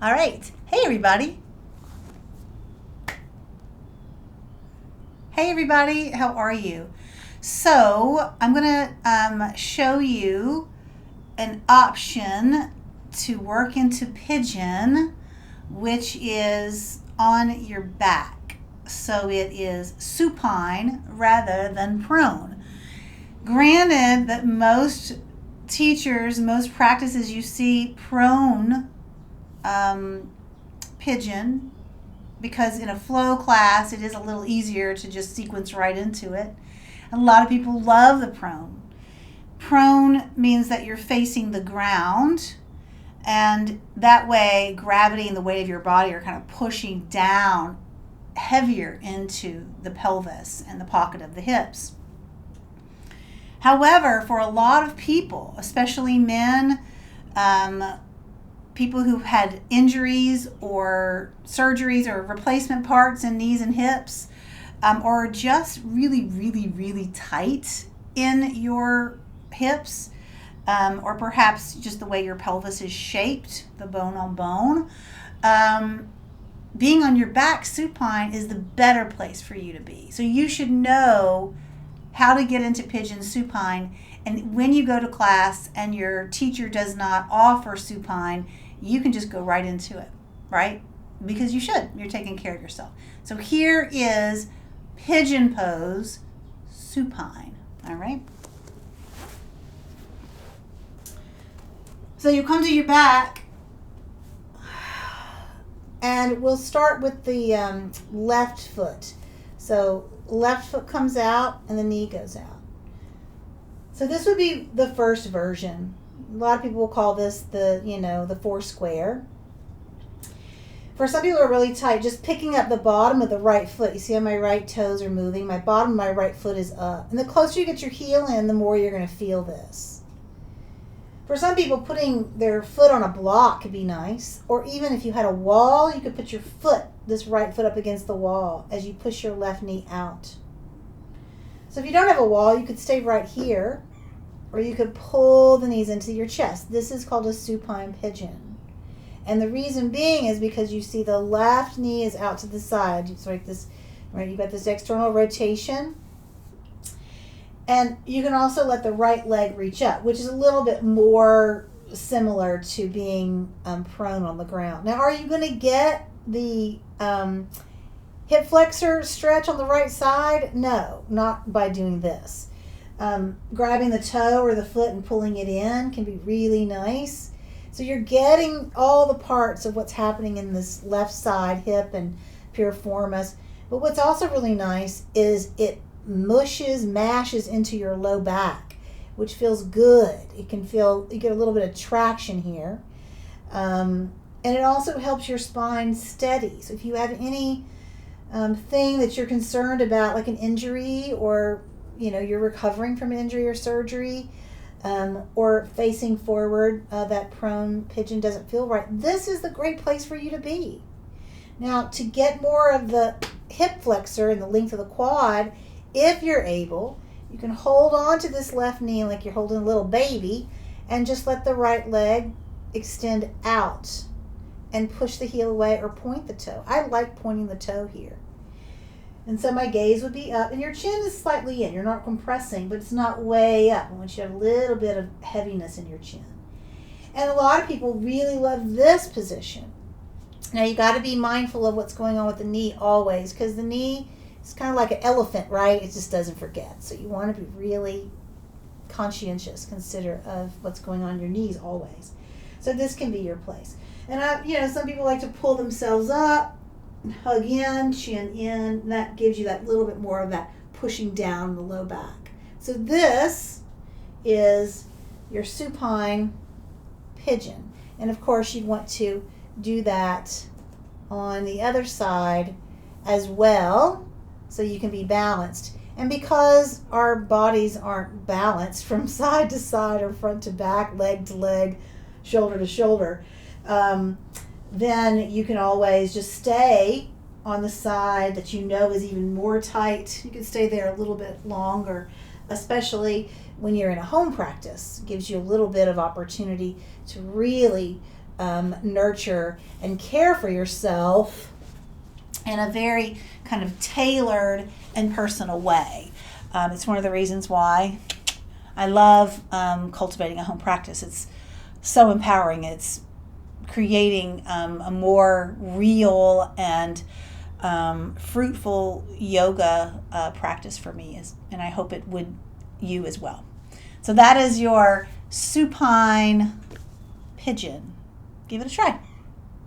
All right. Hey, everybody. Hey, everybody. How are you? So, I'm going to show you an option to work into pigeon, which is on your back. So, it is supine rather than prone. Granted that most teachers, most practices, you see prone pigeon, because in a flow class it is a little easier to just sequence right into it. A lot of people love the prone. Prone means that you're facing the ground, and that way gravity and the weight of your body are kind of pushing down heavier into the pelvis and the pocket of the hips. However, for a lot of people, especially men, people who've had injuries or surgeries or replacement parts in knees and hips, or just really tight in your hips, or perhaps just the way your pelvis is shaped, the bone on bone, being on your back supine is the better place for you to be. So you should know how to get into pigeon supine. And when you go to class and your teacher does not offer supine, you can just go right into it, right? Because you should. You're taking care of yourself. So here is Pigeon Pose supine, all right? So you come to your back, and we'll start with the left foot. So left foot comes out and the knee goes out. So this would be the first version. A lot of people will call this the four square. For some people who are really tight, just picking up the bottom of the right foot. You see how my right toes are moving? My bottom of my right foot is up. And the closer you get your heel in, the more you're going to feel this. For some people, putting their foot on a block could be nice. Or even if you had a wall, you could put your foot, this right foot, up against the wall as you push your left knee out. So if you don't have a wall, you could stay right here, or you could pull the knees into your chest. This is called a supine pigeon. And the reason being is because you see the left knee is out to the side. It's like this, right? You've got this external rotation. And you can also let the right leg reach up, which is a little bit more similar to being prone on the ground. Now, are you going to get the hip flexor stretch on the right side? No, not by doing this. Grabbing the toe or the foot and pulling it in can be really nice. So you're getting all the parts of what's happening in this left side, hip and piriformis. But what's also really nice is it mashes into your low back, which feels good. You get a little bit of traction here. And it also helps your spine steady. So if you have any thing that you're concerned about, like an injury, or you're recovering from an injury or surgery, or facing forward, that prone pigeon doesn't feel right, this is the great place for you to be. Now, to get more of the hip flexor and the length of the quad, if you're able, you can hold on to this left knee like you're holding a little baby, and just let the right leg extend out and push the heel away or point the toe. I like pointing the toe here. And so my gaze would be up, and your chin is slightly in. You're not compressing, but it's not way up. I want you to have a little bit of heaviness in your chin. And a lot of people really love this position. Now, you got to be mindful of what's going on with the knee always, because the knee is kind of like an elephant, right? It just doesn't forget. So you want to be really conscientious, considerate of what's going on in your knees always. So this can be your place. And some people like to pull themselves up, hug in, chin in, and that gives you that little bit more of that pushing down the low back. So this is your supine pigeon. And of course you'd want to do that on the other side as well, so you can be balanced. And because our bodies aren't balanced from side to side or front to back, leg to leg, shoulder to shoulder, then you can always just stay on the side that you know is even more tight. You can stay there a little bit longer, especially when you're in a home practice. It gives you a little bit of opportunity to really nurture and care for yourself in a very kind of tailored and personal way. It's one of the reasons why I love cultivating a home practice. It's so empowering. It's creating a more real and fruitful yoga practice for me, and I hope it would you as well. So that is your supine pigeon. Give it a try.